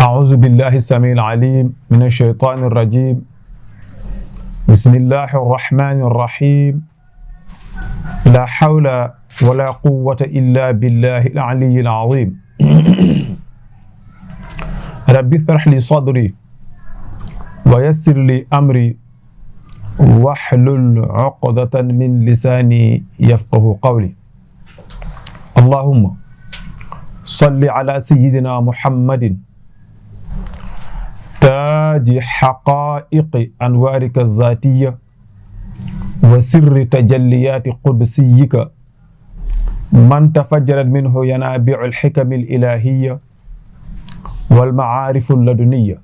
أعوذ بالله السميع العليم من الشيطان الرجيم بسم الله الرحمن الرحيم لا حول ولا قوة إلا بالله العلي العظيم رب اشرح لي صدري ويسر لي أمري واحلل عقدة من لساني يفقه قولي اللهم صل على سيدنا محمد تاج حقائق أنوارك الذاتية وسر تجليات قدسيك من تفجرت منه ينابيع الحكم الإلهية والمعارف اللدنية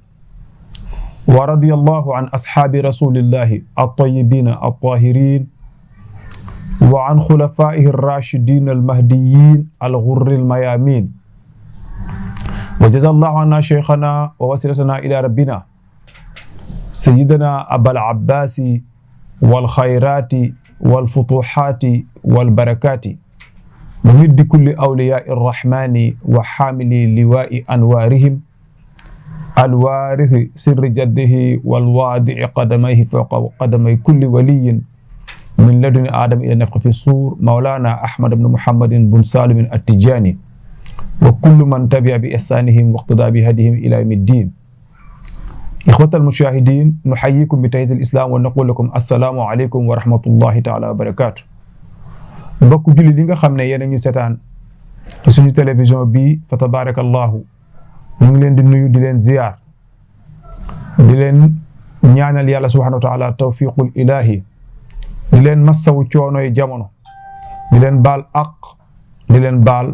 ورضي الله عن أصحاب رسول الله الطيبين الطاهرين وعن خلفائه الراشدين المهديين الغر الميامين وجزا الله عنا شيخنا ووسيلتنا إلى ربنا سيدنا أبا العباس والخيرات والفتوحات والبركات ممد كل أولياء الرحمن وحامل لواء أنوارهم الوارث سر جده والواضع قدميه فوق قدمي كل ولي من لدن آدم إلى نفخ في الصور مولانا أحمد بن محمد بن سالم التجاني وكل من تبع بإحسانهم واقتدى بهديهم إلى يوم الدين إخوة المشاهدين نحييكم بتحية الإسلام ونقول لكم السلام عليكم ورحمة الله تعالى وبركاته mbokk julli li nga xam ne yéen a ñu seetaan ci suñu télévision bii fa tabarakallahu ñu ngi leen di nuyu di leen ziyaar di leen ñaanal yàlla subhanahu wa taala tawfiqul ilahi di leen massawu coonoy jamono di leen baal aq di leen baal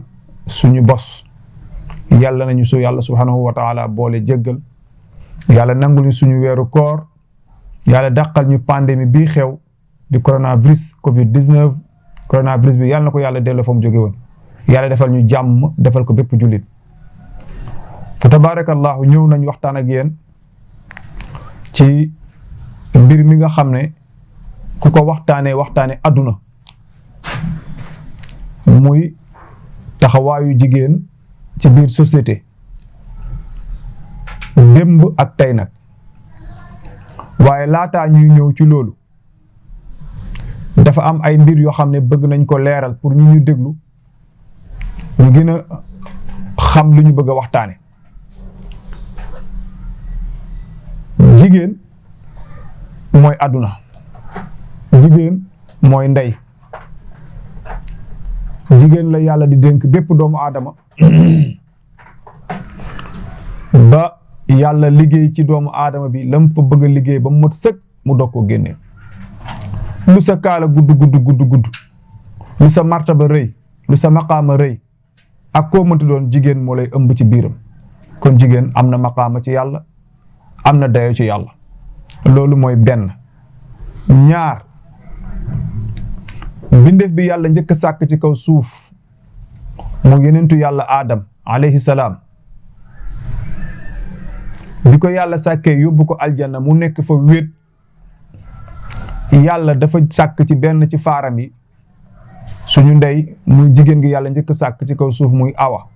suñu bos yàlla nañu su yàlla subhanahu wa taala boole jéggal yàlla nangul ñu suñu weeru koor yàlla dàqal ñu pandémie bii xew di coronavirus covid-19 coronavirus bi yàlla na ko yàlla delloo fa mu jóge woon yàlla defal ñu jàmm defal ko bépp jullit fa tabarakallahu ñëw nañ waxtaan ak yéen ci mbir mi nga xam ne ku ko waxtaane àdduna muy taxawaayu jigéen ci biir société démb ak tey nag waaye laataa ñuy ñëw ci loolu dafa am ay mbir yoo xam ne bëgg nañ ko leeral pour ñu déglu ñu gën a xam lu ñu bëgg a waxtaane jigéen mooy àdduna jigéen mooy ndey jigéen la yàlla di dénk bépp doomu aadama ba yàlla liggéey ci doomu aadama bi lam fa bëgg a liggéey ba mu mot sëkk mu doog ko génne lu sa kaala gudd lu sa martaba rëy lu sa maqaama rëy ak koo mënti doon jigéen moo lay ëmb ci biiram kon jigéen am na maqaama ci yàlla am na dayo ci yàlla loolu mooy benn ñaar bindeef bi yàlla njëkk a sàkk ci kaw suuf mu yenentu yàlla Adam alayhi salaam bi ko yàlla sàkkee yóbbu ko aljanna mu nekk fa wéet yàlla dafa sàkk ci benn ci faaram yi suñu ndey muy jigéen gi yàlla njëkk a sàkk ci kaw suuf muy awa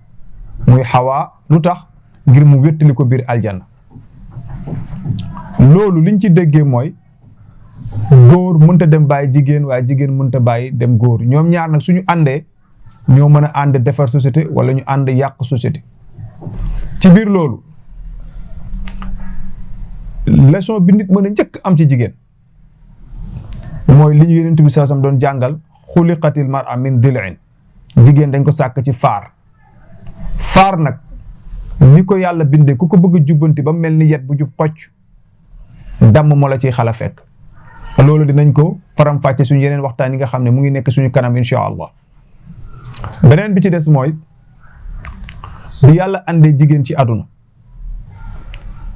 muy xawaa lu tax ngir mu wéttali ko biir aljanna loolu liñ ci déggee mooy góor mënta dem bàyyi jigéen waaye jigéen mënta bàyyi dem góor ñoom ñaar nag suñu àndee ñoo mën a ànd defar société wala ñu ànd yàq société ci biir loolu leçon bi nit mën a njëkk am ci jigéen mooy li ñu Yonent bi sallallahu alayhi wasallam doon jàngal xuliqatil mar'a min dil'in jigéen dañ ko sàkk ci faar nag ni ko yàlla bindee ku ko bëgg a jubbanti ba mel ni yet bu jub xocc damm moo la ciy xala fekk loolu dinañ ko faram-fàcce suñu yeneen waxtaan yi nga xam ne mu ngi nekk suñu kanam insha allah beneen bi ci des mooy bi yàlla andee jigéen ci àdduna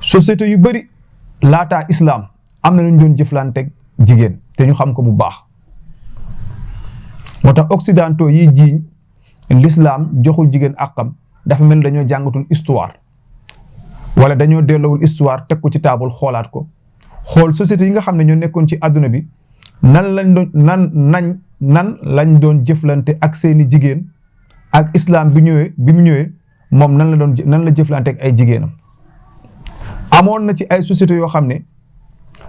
société yu bari laataa islam am na lu ñu doon jëflanteeg jigéen te ñu xam ko bu baax moo tax occidentaux yi jiiñ l'islam joxul jigéen àqam dafa mel dañoo jàngatul histoire wala dañoo delloowul histoire teg ko ci taabul xoolaat ko xool société yi nga xam ne ñoo nekkoon ci àdduna bi nan lañ doon jëflante ak seeni jigéen ak islam bi mu ñëwee moom nan la jëflante ak ay jigéenam amoon na ci ay sociétés yoo xam ne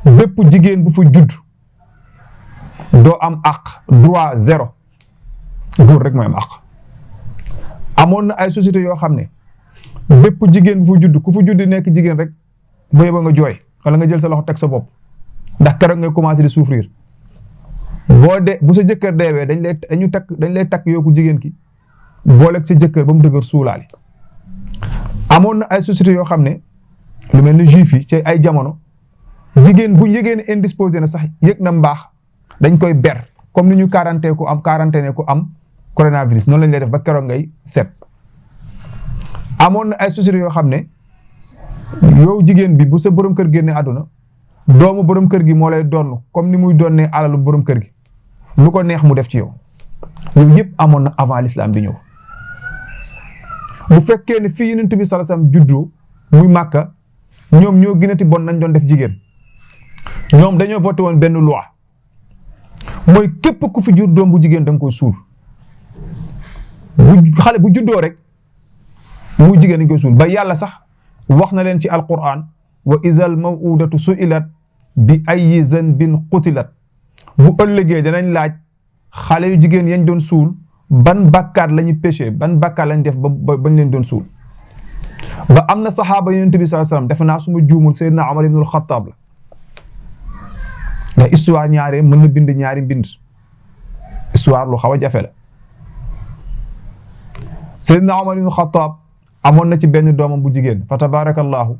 bépp jigéen bu fa judd doo am àq droit zéro góor rek mooy am àq. amoon na ay sociétés yoo xam ne bépp jigéen bu fa judd ku fa judd nekk jigéen rek bu yeboo nga jooy wala nga jël sa loxo teg sa bopp ndax keroog ngay commencé di souffrir bu sa jëkkër deewee dañ lay takk yooku jigéen ki booleeg sa jëkkër ba mu dëgër suulaale. amoon na ay sociétés yoo xam ne lu mel ni juif yi ci ay jamono jigéen bu yëgee indisposé na sax yëg na mbaax dañ koy ber comme ni ñu quarantaine ku am coronavirus noonu lañ lay def ba keroog ngay set. amoon na ay sociétés yoo xam ne yow jigéen bi bu sa borom kër génne àdduna doomu borom kër gi moo lay donn comme ni muy donnee alalu borom kër gi lu ko neex mu def ci yow. yooyu yëpp amoon na avant l'islam di ñëw. bu fekkee ne fii Yonent bi sallallahu alayhi wasallam juddoo muy Màkka ñoom ñoo gënati bon nañ doon def jigéen ñoom dañoo voté woon benn loi mooy képp ku fi jur doom bu jigéen da nga koy suul xale bu juddoo rek muy jigéen dañ koy suul ba yàlla sax wax na leen ci alquran wa izal mawudatu su'ilat bi ayyi zanbin qutilat bu ëllëgee danañ laaj xale yu jigéen yañ doon suul ban bàkkaar la ñu péché ban bàkkaar lañ def ba bañ leen doon suul. ba am na saxaaba Yonent bi sallallahu alayhi wasallam defe naa su ma juumul Seydina Omar ibnul Xattaab la ndax histoire ñaare mën na bind ñaari mbind histoire lu xaw a jafe la. Seydina Omar ibnul Xattaab amoon na ci benn doomam bu jigéen fa tabarakallahu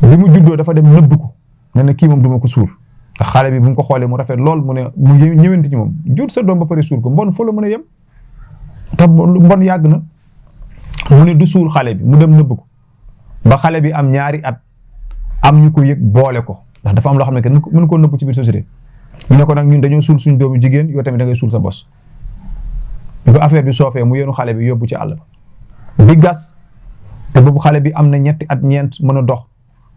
bi mu juddoo dafa dem nëbb ko ne na kii moom duma ko suul ndax xale bi bu mu ko xoolee mu rafet lool mu ne mu ñëwante ci moom jur sa doom ba pare suul ko mbon foo la mën a yem te mbon yàgg na. mu ne du suul xale bi mu dem nëbb ko ba xale bi am ñaari at am ñu ko yëg boole ko ndax dafa am loo xam ne kenn mënu ko nëbb ci biir société ñu ne ko nag ñun dañoo suul suñ doomu jigéen yow tamit da ngay suul sa bos. bi ko affaire bi soofee mu yenu xale bi yóbbu ci àll ba bi gas te boobu xale bi am na ñetti at ñeent mën a dox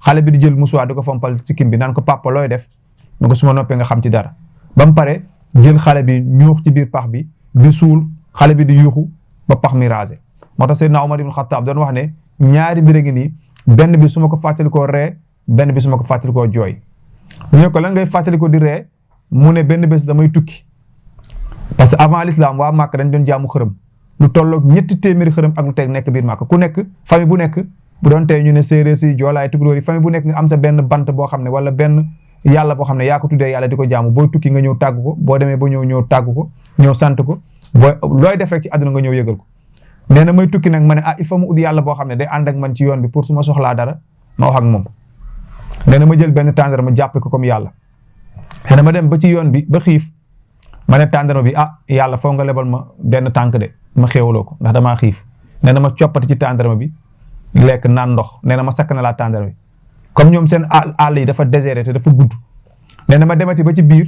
xale bi di jël musuwaar di ko fompal sikkim bi naan ko papa looy def ne ko su ma noppee nga xam ci dara ba mu pare jël xale bi ñuux ci biir pax bi di suul xale bi di yuuxu ba pax mi rasé. moo tax Seydina Omar ibn Khattab doon wax ne ñaari mbir a ngi nii benn bi su ma ko fàttalikoo ree benn bi su ma ko fàttalikoo jooy ñu ne ko lan ngay fàttalikoo di ree mu ne benn bés damay tukki parce que avant l'islam waa Màkk dañ doon jaamu xërëm lu tolloog 3 téeméeri xërëm ak lu teg nekk biir Màkk ku nekk famille bu nekk bu doon tey ñu ne séeréer si joolaay tukulóor yi famille bu nekk nga am sa benn bant boo xam ne wala benn yàlla boo xam ne yaa ko tuddee yàlla di ko jaamu booy tukki nga ñëw tàggu ko boo demee ba ñëw tàggu ko ñëw sant ko booy looy def rek ci àdduna nga ñëw yëgal ko. nee na may tukki nag ma ne il faut mu ut yàlla boo xam ne day ànd ak man ci yoon bi pour su ma soxlaa dara ma wax ak moom nee na ma jël benn tàndarma jàppe ko comme yàlla. nee na ma dem ba ci yoon bi ba xiif ma ne tàndarma bi yàlla foo nga lebal ma benn tànk de ma xéewaloo ko ndax damaa xiif nee na ma coppati ci tàndarma bi lekk naan ndox nee na ma sakk na laa tàndarma bi comme ñoom seen àll yi dafa désert te dafa gudd. nee na ma demati ba ci biir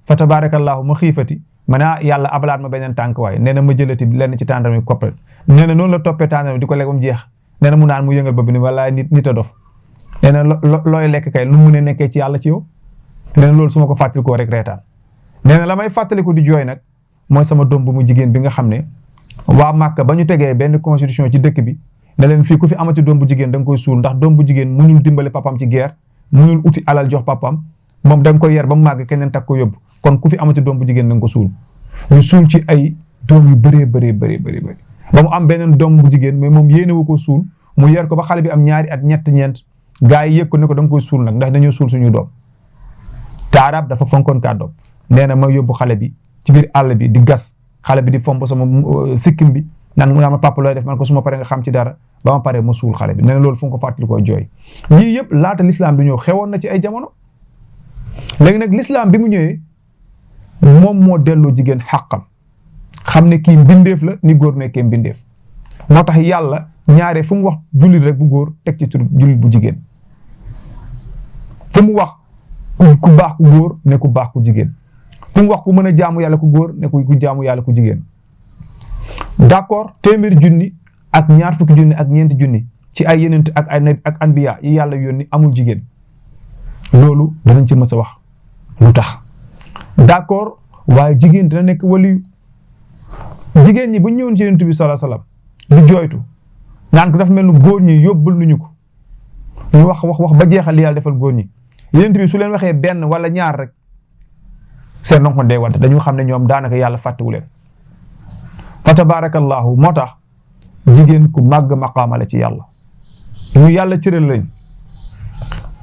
fa tabarakallahu ma xiifati ma ne yàlla abalaat ma beneen tànk waaye nee na ma jëlati lenn ci tàndarma bi koppal nee na noonu la toppee tàndarma di ko lekk ba mu jeex nee na mu naan mu yëngal ba bi ni wala nit a dof nee na looy lekk kay lu mu ne nekkee ci yàlla ci yow nee na loolu su ma ko fàttalikoo rek reetaan nee na la may fàttaliku di jooy nag mooy sama doom bu mu jigéen bi nga xam ne waa Màkka ba ñu tegee benn constitution ci dëkk bi ne leen fii ku fi amati doom bu jigéen da nga koy suul ndax doom bu jigéen mënul dimbale papam ci guerre mënul uti alal jox papam moom da nga koy yar ba mu màgg keneen takk ko yóbbu kon ku fi amati doom bu jigéen da nga ko suul ñu suul ci ay doom yu bëree bëri ba mu am beneen doom bu jigéen mais moom yéene wu ko suul mu yar ko ba xale bi am ñaari at ñeent gaa yi yëg ko ne ko da nga koy suul nag ndax dañoo suul suñu doom te arab dafa fonkoon kàddoom nee na ma yóbbu xale bi ci biir àll bi di gas xale bi di fomp sama sikkim bi naan mu naa ma papa looy def man ko su ma paree nga xam ci dara ba ma paree ma suul xale bi nee na loolu fu nga ko fàttali koo jooy lii yëpp laata l'islam bi ñëw xewoon na ci ay jamono léegi nag l'islam bi mu ñëwee moom moo delloo jigéen xàqam xam ne kii mbindeef la ni góor nekkee mbindeef moo tax yàlla ñaare fu mu wax jullit rek bu góor teg ci tur jullit bu jigéen fu mu wax ku baax ku góor ne ku baax ku jigéen fu mu wax ku mën a jaamu yàlla ku góor ne ku jaamu yàlla ku jigéen d'accord 100 junni ak 20 junni ak 4 junni ci ay yenent ak anbiya yi yàlla yónni amul jigéen loolu danañ ci mës a wax lu tax d'accord waaye jigéen dina nekk waliyu jigéen ñi bu ñu ñëwoon ci yonent bi sallallahu alayhi wasallam di jooytu naan ko dafa mel ni góor ñi yóbbul nuñu ko ñu wax ba jeexal li yàlla defal góor ñi yonent bi su leen waxee benn wala ñaar rek seen ronko day wadd dañu xam ne ñoom daanaka yàlla fàttewu leen fa tabarakallahu moo tax jigéen ku màgg maqaama la ci yàlla ñu yàlla cëral lañ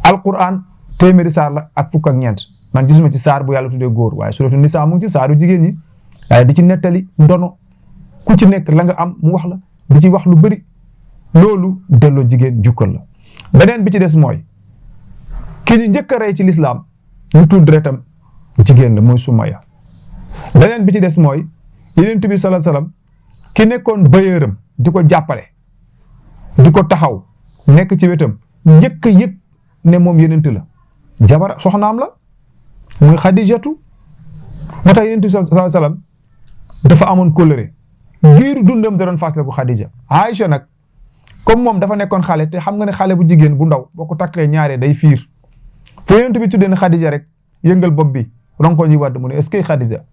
alquran téeméeri saar la ak fukk ak ñeent man gisuma ci saar bu yàlla tuddee góor waaye suratu nisaa mu ngi ci saaru jigéen ñi waaye di ci nettali ndono ku ci nekk la nga am mu wax la di ci wax lu bëri loolu delloo jigéen jukkal la beneen bi ci des mooy ki ñu njëkk a rey ci lislaam ñu tudd deretam jigéen la mooy Sumaya beneen bi ci des mooy Yonent bi sallallahu alayhi wasallam ki nekkoon bëyëram di ko jàppale di ko taxaw nekk ci wetam njëkk a yëg ne moom Yonent la jabar soxnaam la muy Xadijatu moo tax Yonent bi sallallahu alayhi wasallam dafa amoon kóllëre giiru dundam da doon fàttali ko Xadija Aïcha nag comme moom dafa nekkoon xale te xam nga ne xale bu jigéen bu ndaw boo ko takkee ñaare day fiir fu Yonent bi tuddee ne Xadija rek yëngal bopp bi ronko ji wadd mu ne est-ce que Xadija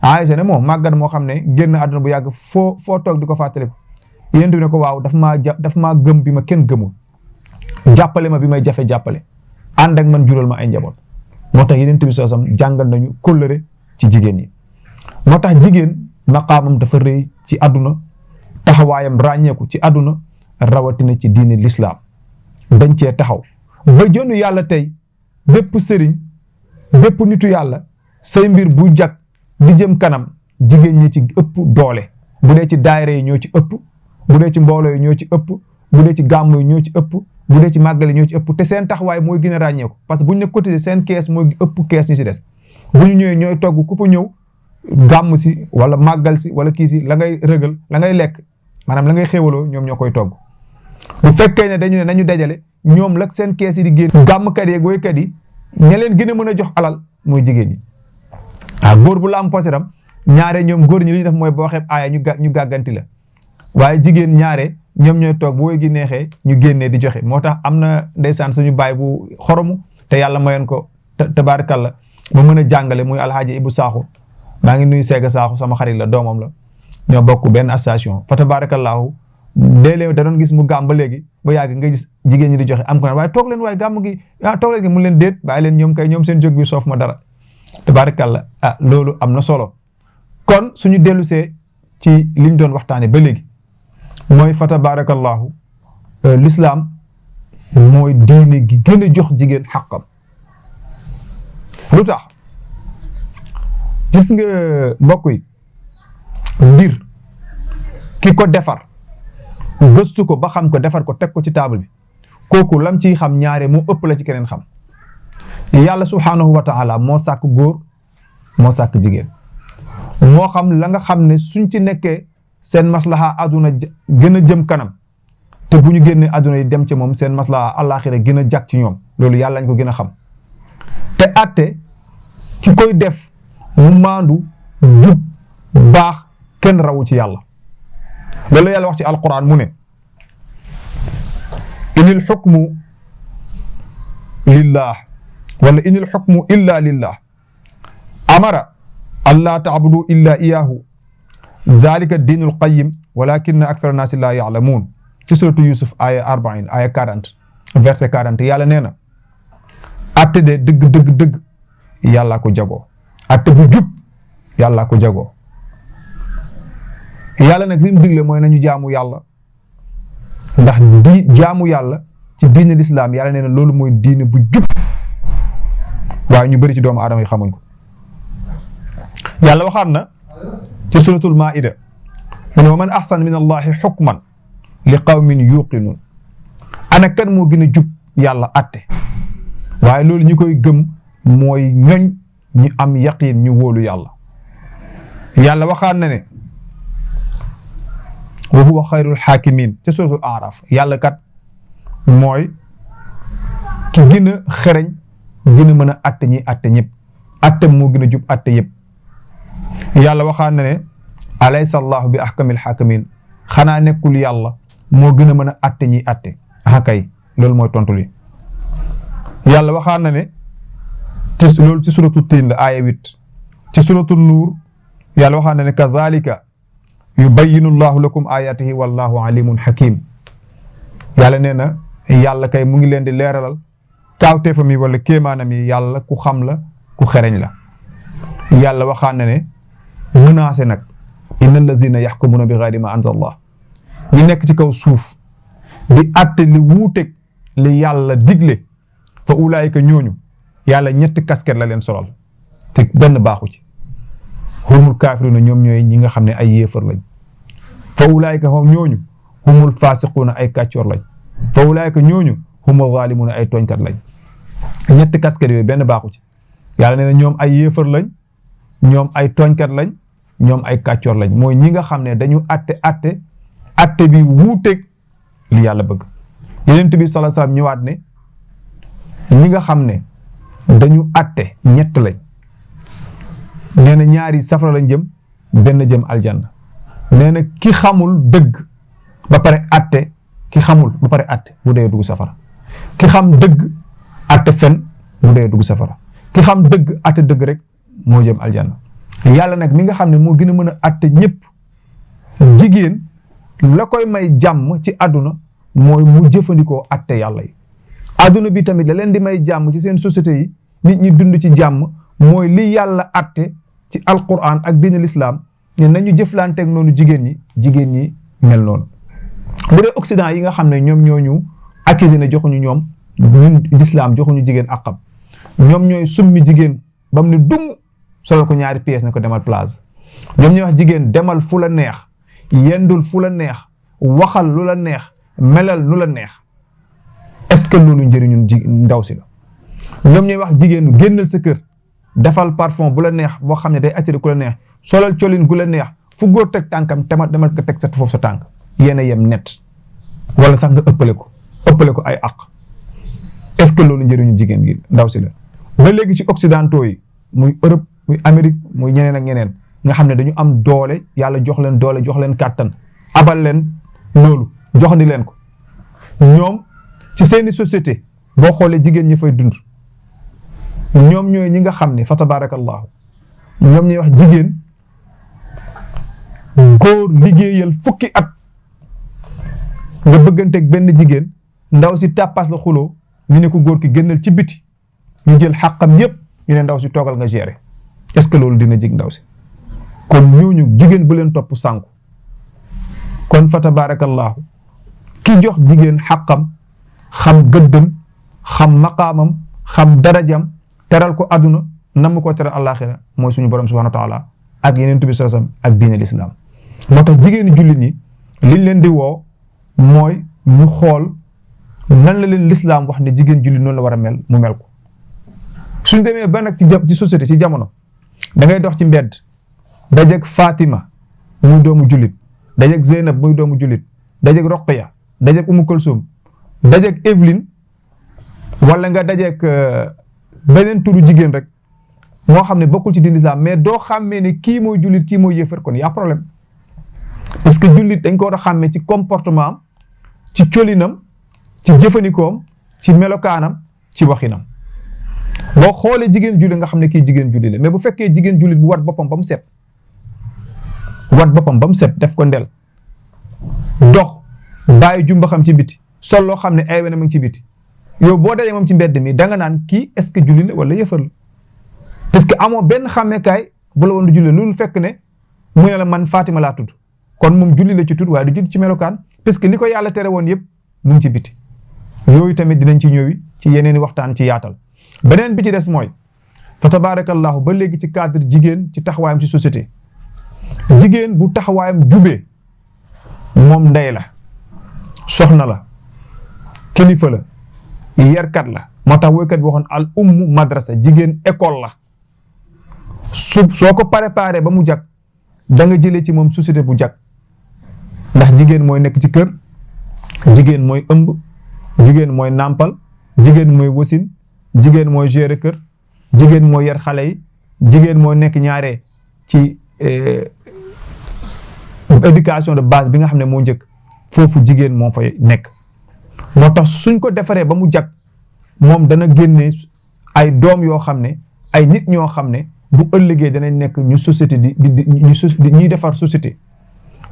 Aïcha ne moom màggat moo xam ne génn àdduna bu yàgg foo toog di ko fàttaliku Yonent bi ne ko waaw daf maa gëm bi ma kenn gëmul jàppale ma bi may jafe jàppale ànd ak man jural ma ay njaboot moo tax Yonent bi sallallahu alayhi wasallam jàngal nañu kóllëre ci jigéen ñi moo tax jigéen maqaamam dafa rëy ci àdduna taxawaayam ràññeeku ci àdduna rawatina ci diine lislaam dañ cee taxaw ba jonu yàlla tey bépp sëriñ bépp nitu yàlla say mbir bu jag di jëm kanam jigéen ñi ci ëpp doole bu dee ci daayira yi ñoo ci ëpp bu dee ci mbooloo yi ñoo ci ëpp bu dee ci gàmm yi ñoo ci ëpp bu dee ci màggal yi ñoo ci ëpp te seen taxawaay mooy gën a ràññeeku parce que bu ñu ne cotisé seen kees mooy ëpp kees ñu si des bu ñu ñëwee ñooy togg ku fa ñëw gàmm si wala màggal si wala kii si la ngay rëgal la ngay lekk maanaam la ngay xéwaloo ñoom ñoo koy togg bu fekkee ne dañu ne nañu dajale ñoom la seen kees yi di génn gàmmkat yi ak woykat yi ña leen gën a mën a jox alal mooy jigéen ñi góor bu la am poseram ñaare ñoom góor ñi li ñu def mooy boo xeeb aaya ñu gàgganti la waaye jigéen ñaare ñoom ñooy toog bu woy gi neexee ñu génnee di joxe moo tax am na ndeysaan suñu baay bu xoromu te yàlla mayoon ko tabaarkalla mu mën a jàngale muy alxaaji Ibu Saaxu maa ngi nuyu Seega Saaxu sama xarit la doomam la ñoo bokk benn association fa tabaarakallaahu léeg-léeg da doon gis mu gàmm ba léegi ba yàgg nga gis jigéen ñi di joxe am ko waaye toog leen waaye gàmm gi toog leen gi mu leen déet bàyyi leen ñoom seen jóg bi soof ma dara tabaarakalla loolu am na solo kon suñu dellusee ci liñ doon waxtaane ba léegi mooy fa tabaarakallaahu l'islam mooy diine gi gën a jox jigéen xaqam lu tax gis nga mbokk yi mbir ki ko defar gëstu ko ba xam ko defar ko teg ko ci table bi kooku lam ciy xam ñaare moo ëpp la ci keneen xam yàlla subhaanahu wa taala moo sàkk góor moo sàkk jigéen moo xam la nga xam ne suñ ci nekkee seen maslaha aduna gën a jëm kanam te bu ñu génnee aduna yi dem ci moom seen maslaha àllaaxira gën a jag ci ñoom loolu yàlla lañ ko gën a xam te atte ki koy def mu maandu jub baax kenn rawu ci yàlla loolu yàlla wax ci alquran mu ne inil xukmu lillah wala inil xukmu illa lillah amara an laa taabudu illa iyahu zalika diinul qayyim walakinna akthara naasi laa yaalamuun ci suratu Yusuf aya 40 aya 40 verset 40 yàlla nee na atte de dëgg yàllaa ko jagoo atte bu jub yàllaa ko jagoo yàlla nag li mu digle mooy nañu jaamu yàlla ndax jaamu yàlla ci diine lislaam yàlla nee na loolu mooy diine bu jub waaye ñu bëri ci doomu aadama yi xamuñ ko yàlla waxaat na ci suratul maida mu ne wa man ahsan min allahi xukman li qawmin yuqinuun ana kan moo gën a jub yàlla atte waaye loolu ñi koy gëm mooy ñoñ ñu am yaqiin ñu wóolu yàlla yàlla waxaat na ne wa huwa xayrul xaakimiin ci suratul araf yàlla kat mooy ki gën a xereñ gën a mën a atte ñi atte ñëpp atte moo gën a jub atte yëpp yàlla waxaan na ne alaysa allahu bi ahkamil xaakimiin xanaa nekkul yàlla moo gën a mën a atte ñi atte kay loolu mooy tontu li yàlla waxaan na ne loolu ci suratu tiin la aaya 8 ci suratu nuur yàlla waxaan na ne kazalika yubayyinu llahu lakum ayatihi wallahu alimun hakim yàlla nee na yàlla kay mu ngi leen di leeralal kaawteefam yi wala kéemaanam yi yàlla ku xam la ku xereñ la yàlla waxaan na ne menacé nag inna allazina yaxkumuna bi gayri ma anzal allah ñi nekk ci kaw suuf di atte li wuuteg li yàlla digle fa ulaayika ñooñu yàlla ñetti casquette la leen solal te benn baaxu ci humul kaafiruna ñoom ñooy ñi nga xam ne ay yéefar lañ fa ulaayika ñooñu humul faasiquuna ay kàccoor lañ fa ulaayika ñooñu humul zaalimuuna ay tooñkat lañ ñetti casquette yooyu benn baaxu ci yàlla nee na ñoom ay yéefar lañ ñoom ay tooñkat lañ ñoom ay kàccoor lañ mooy ñi nga xam ne dañu atte bi wuuteeg li yàlla bëgg Yonent bi sallallahu alayhi wasallam ñëwaat ne ñi nga xam ne dañu atte ñett lañ nee na ñaari safara lañ jëm benn jëm aljanna nee na ki xamul dëgg ba pare atte ki xamul ba pare atte bu dee dugg safara ki xam dëgg atte fen bu dee dugg safara ki xam dëgg atte dëgg rek moo jëm aljanna yàlla nag mi nga xam ne moo gën a mën a atte ñëpp jigéen la koy may jàmm ci àdduna mooy mu jëfandikoo atte yàlla yi àdduna bi tamit la leen di may jàmm ci seen société yi nit ñi dund ci jàmm mooy li yàlla atte ci alquran ak diine l'islam ne nañu jëflanteeg noonu jigéen ñi mel noonu bu dee Occident yi nga xam ne ñoom ñooñu accusé ne joxuñu ñoom ñun l'islam joxuñu jigéen àqam ñoom ñooy summi jigéen ba mu ne dung solo ko ñaari pièces ne ko demal plage ñoom ñooy wax jigéen demal fu la neex yendul fu la neex waxal lu la neex melal lu la neex est-ce que loolu njëriñu ndaw si la ñoom ñooy wax jigéen génnal sa kër defal parfum bu la neex boo xam ne day attiré ku la neex solal colin gu la neex fu góor teg tànkam demal ko teg sa foofu sa tànk yéen a yem net wala sax nga ëppale ko ay àq est-ce que loolu njëriñu jigéen gi ndaw si la ba léegi ci occidentaux yi muy Europe muy Amérique muy ñeneen ak ñeneen nga xam ne dañu am doole yàlla jox leen doole jox leen kàttan abal leen loolu joxandi leen ko ñoom ci seeni société boo xoolee jigéen ñi fay dund ñoom ñooy ñi nga xam ne fa tabarakallahu ñoom ñuy wax jigéen góor liggéeyal fukki at nga bëgganteeg benn jigéen ndaw si tàppaas la xuloo ñu ne ko góor ki génnal ci biti ñu jël xàqam yépp ñu ne ndaw si toogal nga gérer est-ce que loolu dina jig ndaw si kon ñooñu jigéen bu leen topp sànku kon fa tabarakallahu ki jox jigéen xàqam xam gëddëm xam maqaamam xam darajam teral ko àdduna nam ko teral àllaaxira mooy suñu borom subhanahu wa taala ak yeneen tubi sallam ak diine l'islam moo tax jigéeni jullit ñi liñ leen di woo mooy ñu xool nan la leen l'islam wax ne jigéen jullit noonu la war a mel mu mel ko suñ demee ba nag ci société ci jamono da ngay dox ci mbedd dajeeg Fatima muy doomu jullit dajeeg Zeynab muy doomu jullit dajeeg Roqaya dajeeg Umu Kulsum dajeeg Evelyne wala nga dajeeg beneen turu jigéen rek moo xam ne bokkul ci diine l'islam mais doo xàmmee ne kii mooy jullit kii mooy yéefar kon y a problème parce que jullit dañ ko war a xàmmee ci comportement am ci colinam ci jëfandikoom ci melokaanam ci waxinam boo xoolee jigéen jullit nga xam ne kii jigéen jullit la mais bu fekkee jigéen jullit bu wat boppam ba mu set def ko ndel dox bàyyi jumba xam ci biti sol loo xam ne ay wena mu ngi ci biti yow boo dajee moom ci mbedd mi danga naan kii est-ce que jullit la wala yëfar la parce que amoo benn xàmmeekaay bu la woon du jullit loolu fekk ne mu ne la man Fatima laa tudd kon moom jullit la ci tudd waaye du jullit ci melokaan parce que li ko yàlla tere woon yëpp mu ngi ci biti yooyu tamit dinañ ci ñëwi ci yeneen i waxtaan ci yaatal beneen bi ci des mooy fa tabarakallahu ba léegi ci cadre jigéen ci taxawaayam ci société jigéen bu taxawaayam jubee moom ndey la soxna la kilifa la yarkat la moo tax woykat bi waxoon al ummu madrasa jigéen école la soo ko préparé ba mu jag da nga jëlee ci moom société bu jag ndax jigéen mooy nekk ci kër jigéen mooy ëmb jigéen mooy nàmpal jigéen mooy wasin jigéen mooy gérer kër jigéen mooy yar xale yi jigéen mooy nekk ñaare ci éducation de base bi nga xam ne moo njëkk foofu jigéen moo fay nekk moo tax suñ ko defaree ba mu jag moom dana génne ay doom yoo xam ne ay nit ñoo xam ne bu ëllëgee danañ nekk ñu société ñuy defar société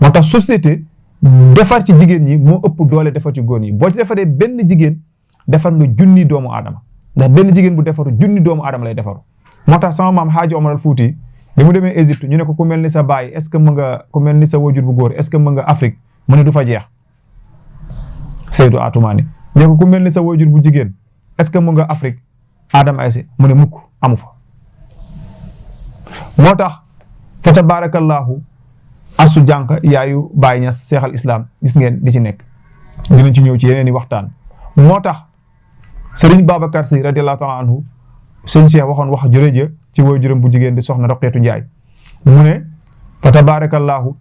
moo tax société defar ci jigéen ñi moo ëpp doole defar ci góor ñi boo ci defaree benn jigéen defar nga junni doomu aadama ndax benn jigéen bu defaru junni doomu aadama lay defaru moo tax sama maam Haaji Omar al Fuuti bi mu demee Égypte ñu ne ko ku mel ni sa baay est-ce que mu nga ku mel ni sa wajur bu góor est-ce que mu nga Afrique mu ne du fa jeex Seydou Atoumani ñu ne ko ku mel ni sa wajur bu jigéen est-ce que mu nga Afrique Adama Aïssé mu ne mukk amu fa moo tax fa tabarakallahu asu jànq yaayu Baay Ñas seexal islam gis ngeen di ci nekk dinañ ci ñëw ci yeneen i waxtaan moo tax Serigne Babacar Sy radiyallahu taala anhu sëñ Cheikh waxoon wax jërëjëf ci waajuram bu jigéen di soxna Roqeetu Njaay mu ne fa tabarakallahu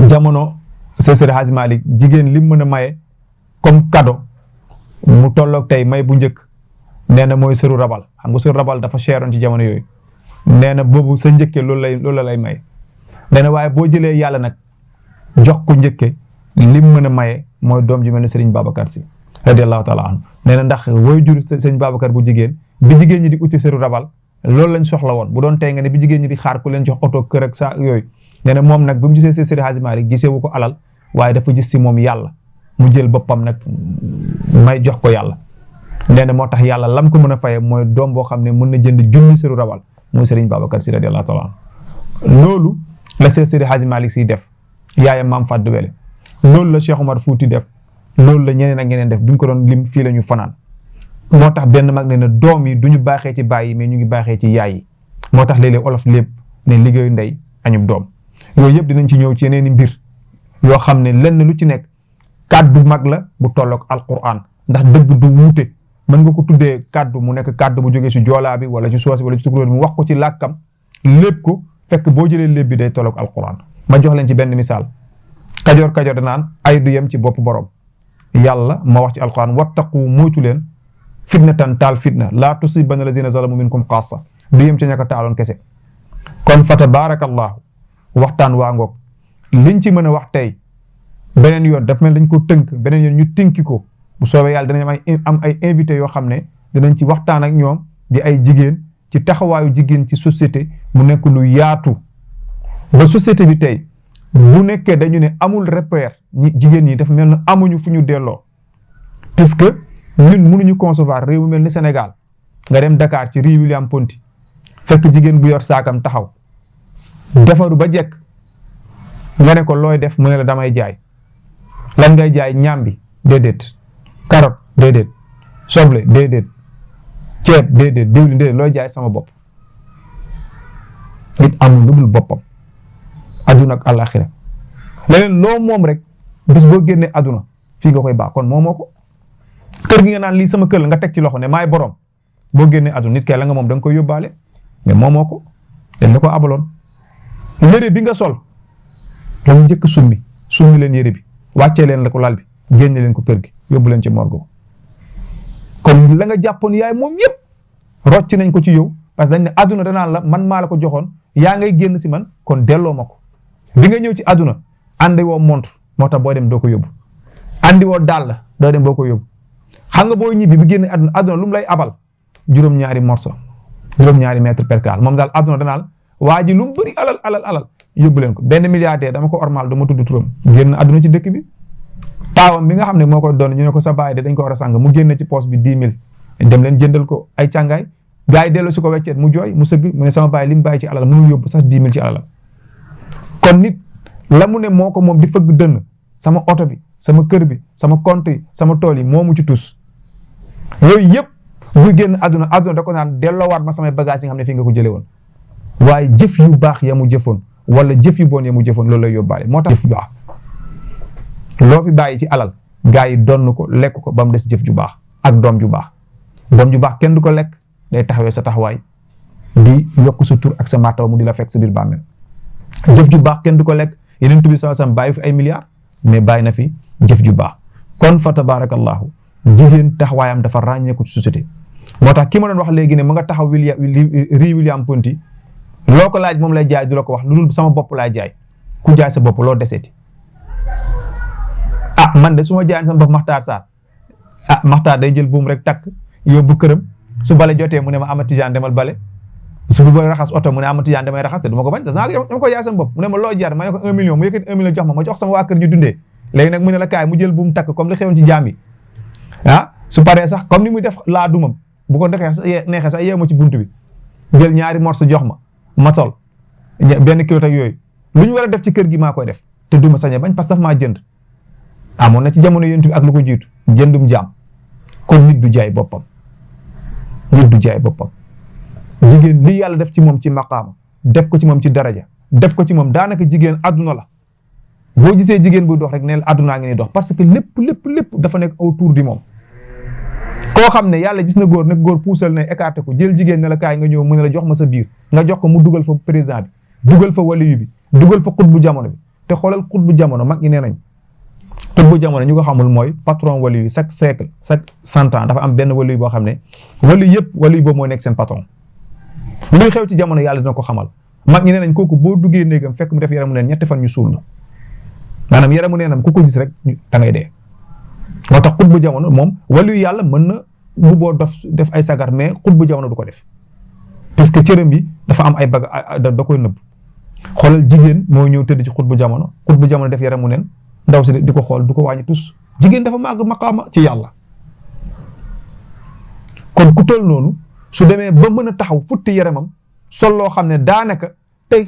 jamono Seydi Hadji Malick jigéen lim mën a maye comme cadeau mu tolloog tey may bu njëkk nee na mooy sëru rabal xam nga sëru rabal dafa cheroon ci jamono yooyu nee na boobu sa njëkke loolu la lay may nee na waaye boo jëlee yàlla nag jox ko njëkke lim mën a maye mooy doom ji mel ne Serigne Babacar Sy radiyallahu taala anhu nee na ndax waajur Serigne Babacar bu jigéen bi jigéen ñi di uti sëru rabal loolu lañ soxla woon bu doon tey nga ne bi jigéen ñi di xaar ku leen jox oto kër ak sa yooyu nee na moom nag bi mu gisee Seydi Hadji Malick gisee wu ko alal waaye dafa gis si moom yàlla mu jël boppam nag may jox ko yàlla nee na moo tax yàlla lam ko mën a faye mooy doom boo xam ne mën na jënd junni sëru rabal mooy Serigne Babacar Sy radiyallahu taala anhu loolu la Seydi Hadji Malick Sy def yaayam maam Faddu Wele loolu la Cheikh Omar Fouti def loolu la ñeneen ak ñeneen def buñ ko doon lim fii la ñu fanaan moo tax benn mag ne na doom yi du ñu baaxee ci baay yi mais ñu ngi baaxee ci yaay yi moo tax léeg-léeg olof lépp ne liggéeyu ndey añub doom yooyu yëpp dinañ ci ñëw ci yeneen i mbir yoo xam ne lenn lu ci nekk kàddu mag la bu tolloog alquran ndax dëgg du wuute mën nga ko tuddee kàddu mu nekk kàddu bu jógee ci joolaa bi wala ci soosi wala ci tukulóor bi mu wax ko ci làkkam lépp ko fekk boo jëlee lépp bi day tolloog alquran ma jox leen ci benn misaal kajoor danaan ay du yem ci bopp borom yàlla ma wax ci alquran wattaqu moytu leen fitnatan taal fitna laa tusibanna lazina zalamu minkum xaasa du yem ci ñaka taaloon kese kon fa tabarakallahu waxtaan waa ngoog liñ ci mën a wax tey beneen yoon daf mel dañ ko tënk beneen yoon ñu tënki ko bu soobee yàlla dinañ am ay invité yoo xam ne dinañ ci waxtaan ak ñoom di ay jigéen ci taxawaayu jigéen ci société mu nekk lu yaatu ba société bi tey bu nekkee dañu ne amul repère jigéen ñi dafa mel ne amuñu fu ñu delloo puisque ñun mënuñu concevoir réew mu mel ni Sénégal nga dem Dakar ci rue William Ponty fekk jigéen bu yor saakam taxaw defaru ba jekk nga ne ko looy def mu ne la damay jaay lan ngay jaay ñambi déedéet carotte déedéet soble déedéet ceeb déedéet diwlin déedéet looy jaay sama bopp nit amul lu dul boppam aduna ak àlaxira leneen loo moom rek bis boo génnee aduna fii nga koy baax kon moomoo ko kër gi nga naan lii sama kër la nga teg ci loxo ne maay borom boo génnee aduna nit kay la nga moom da nga koy yóbbaale mais moomoo ko dañ la ko abaloon yére bi nga sol lañu njëkk summi leen yére bi wàccee leen la ko lal bi génne leen ko kër gi yóbbu leen ci morgo kon la nga jàppoon yaay moom yëpp rocc nañ ko ci yow parce que dañ ne aduna danaan la man maa la ko joxoon yaa ngay génn si man kon delloo ma ko bi nga ñëw ci aduna andi woo montre moo tax boo dem doo ko yóbbu andi woo dàll doo dem boo ko yóbbu xam nga boo ñibbi bi génne aduna lu mu lay abal juróom-ñaari morceau juróom-ñaari mètre percale moom daal aduna danaan waa ji lu mu bëri alal yóbbu leen ko benn milliardaire dama ko ormal dama tudd turam génn aduna ci dëkk bi taawam bi nga xam ne moo koy doon ñu ne ko sa baay de dañ ko war a sàng mu génn ci poche bi 10 000 dem leen jëndal ko ay càngaay gars yi delloo si ko weccet mu jooy mu sëgg mu ne sama baay li mu bàyyi ci alal mënul yóbbu sax 10 000 ci alal kon nit la mu ne moo ko moom di fëgg dënn sama oto bi sama kër bi sama compte yi sama tool yi moomu ci tus yooyu yëpp buy génn aduna da ko naan delloowaat ma samay bagage yi nga xam ne fii nga ko jëlee woon waaye jëf yu baax ya mu jëfoon wala jëf yu bon ya mu jëfoon loolu lay yóbbaale moo tax jëf yu baax loo fi bàyyi ci alal gars yi donn ko lekk ko ba mu des jëf ju baax ak doom ju baax doom ju baax kenn du ko lekk day taxawee sa taxawaay di yokk sa tur ak sa martaba mu di la fekk sa biir bàmmeel jëf ju baax kenn du ko lekk yeneen tubi sallallahu alayhi wasallam bàyyi fi ay milliards mais bàyyi na fi jëf ju baax kon fa tabarakallahu jigéen taxawaayam dafa ràññeeku ci société moo tax ki ma doon wax léegi ne mu nga taxaw rii William Ponty loo ko laaj moom lay jaay du la ko wax lu dul sama bopp laay jaay ku jaay sa bopp loo deseeti man de su ma jaayee sama bopp Maxtaar Sarr Maxtaar day jël buum rek takk yóbbu këram su bale jotee mu ne ma Ama Tijaan demal bale su bu boy raxas oto mu ne Ama Tijaan damay raxas te du ma ko bañ te dama ko jaay sama bopp mu ne ma loo jar ma ne ko 1 million mu yëkkati 1 million jox ma jox sama waa kër ñu dundee léegi nag mu ne la kaay mu jël bu mu takk comme li xewoon ci jaam yi su paree sax comme ni muy def laa dumam bu ko neexee sax yeewu ma ci buntu bi jël ñaari morceau jox ma sol benn kilo ak yooyu lu ñu war a def ci kër gi maa koy def te duma sañe bañ parce que daf maa jënd amoon na ci jamono yonent bi ak lu ko jiitu jëndum jaam kon nit du jaay boppam jigéen li yàlla def ci moom ci maqaama def ko ci moom ci daraja def ko ci moom daanaka jigéen adduna la boo gisee jigéen buy dox rek neel addunaa ngi ni dox parce que lépp dafa nekk autour du moom koo xam ne yàlla gis na góor nag góor puusal ne écarté ko jël jigéen ne la kaay nga ñëw mu ne la jox ma sa biir nga jox ko mu dugal fa président bi dugal fa waliyu bi dugal fa xutbu jamono bi te xoolal xutbu jamono mag ñi nee nañ xutbu jamono ñu ko xamul mooy patron waliyu yi chaque siècle chaque 100 ans dafa am benn waliyu boo xam ne waliyu boobu moo nekk seen patron luy xew ci jamono yàlla dina ko xamal mag ñi nee nañ kooku boo duggee néegam fekk mu def yaramu neen 3 fan ñu suul la maanaam yaramu neenam ku ko gis rek da ngay dee moo tax xutbu jamono moom waliyu yàlla mën na bu boo def ay sagar mais xutbu jamono du ko def parce que cëram bi dafa am ay da koy nëbb xoolal jigéen moo ñëw tëdd ci xutbu jamono def yaramu neen ndaw si di ko xool du ko wàññi tus jigéen dafa màgg maqaama ci yàlla kon ku toll noonu su demee ba mën a taxaw futti yaramam sol loo xam ne daanaka tey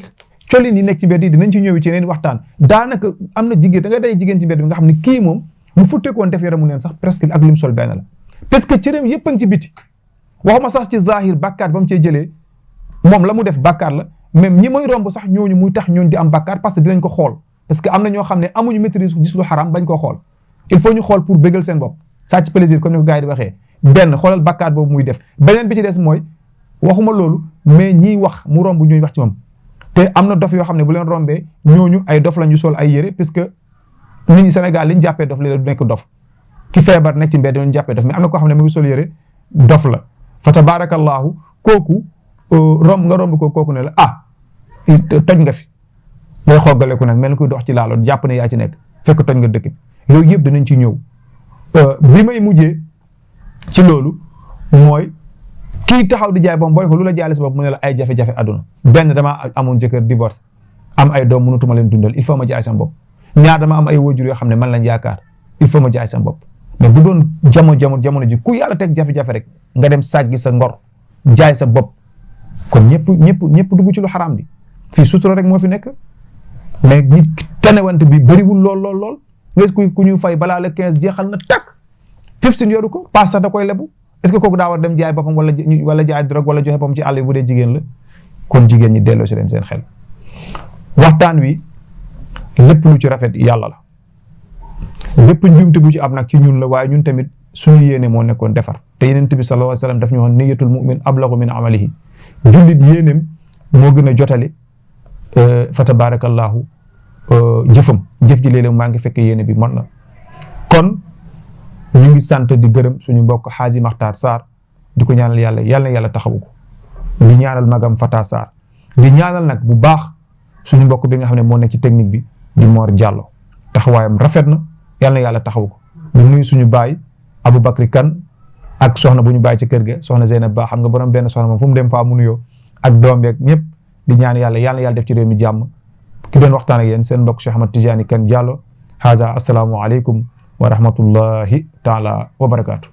colin yi nekk ci mbedd yi dinañ ci ñëw ci yeneen waxtaan daanaka am na jigéen da ngay day jigéen ci mbedd bi nga xam ne kii moom mu futteekoon def yaramu neen sax presque ak lim sol benn la parce que cëram yëpp a ngi ci biti waxuma sax ci zahir bàkkaar ba mu cee jëlee moom la mu def bàkkaar la même ñi may romb sax ñooñu muy tax ñooñu di am bàkkaar parce que dinañ ko xool parce que am na ñoo xam ne amuñu maîtrise gis lu xaram bañ koo xool il faut ñu xool pour bégal seen bopp ça ci plaisir comme ni ko gars yi di waxee benn xoolal bàkkaar boobu muy def beneen bi ci des mooy waxuma loolu mais ñiy wax mu romb ñooñu wax ci moom te am na dof yoo xam ne bu leen rombee ñooñu ay dof la ñu sol ay yére puisque nit ñi Sénégal li ñu jàppee dof li du nekk dof ki feebar nekk ci mbedd ñu jàppee dof mais am na koo xam ne mu ngi sol yére dof la fa tabarakallahu kooku nga romb kooku ne la toj nga fi ngay xoggaleku nag mel ni kuy dox ci laalo jàpp ne yaa ci nekk fekk toj nga dëkk bi yooyu yëpp dinañ ci ñëw bi may mujjee ci loolu mooy kii taxaw di jaay boppam boo ko lu la jaale sa bopp mu ne la ay jafe-jafe àdduna benn damaa amoon jëkkër divorce am ay doom mënutuma leen dundal il faut ma jaay sama bopp ñaar dama am ay wajur yoo xam ne man lañ yaakaar il faut ma jaay sama bopp mais bu doon jamono ji ku yàlla teg jafe-jafe rek nga dem sàggi sa ngor jaay sa bopp kon ñëpp dugg ci lu xaraam di fii sutura rek moo fi nekk mais ñi tanewante bi bëriwul lool nga gis ku ñu fay balaa le 15 jeexal na takk 15 yoru ko passe sax da koy lebu est-ce que kooku daa war dem jaay boppam wala jaay drogue wala joxe boppam ci àll bi bu dee jigéen la kon jigéen ñi delloo si leen seen xel waxtaan wi lépp lu ci rafet yàlla la lépp njuumte bu ci am nag ci ñun la waaye ñun tamit suñu yéene moo nekkoon defar te Yonent bi sallallahu alayhi wa sallam daf ñu waxoon niyyatul mu'min ablagu min amalihi jullit yéeneem moo gën a jotali fa tabarakallahu jëfam jëf ji léeg-léeg maa ngi fekk yéene bi mën na kon ñu ngi sant di gërëm suñu mbokk Xaaji Maxtaar Sarr di ko ñaanal yàlla taxawu ko di ñaanal magam Fata Sarr di ñaanal nag bu baax suñu mbokk bi nga xam ne moo nekk ci technique bi di Mor Diallo taxawaayam rafet na yàlla taxawu ko di nuyu suñu baay Aboubacry Kane ak soxna bu ñu bàyyi ci kër ga soxna Zeynab Ba xam nga borom benn soxna moom fu mu dem faa mu nuyoo ak doom beeg ñëpp di ñaan yàlla def ci réew mi jàmm ki doon waxtaan ak yéen seen mbokk Cheikh Ahmad Tidiane Kane Diallo haza assalaamu aleykum wa rahmatullahi taala wa barakaatu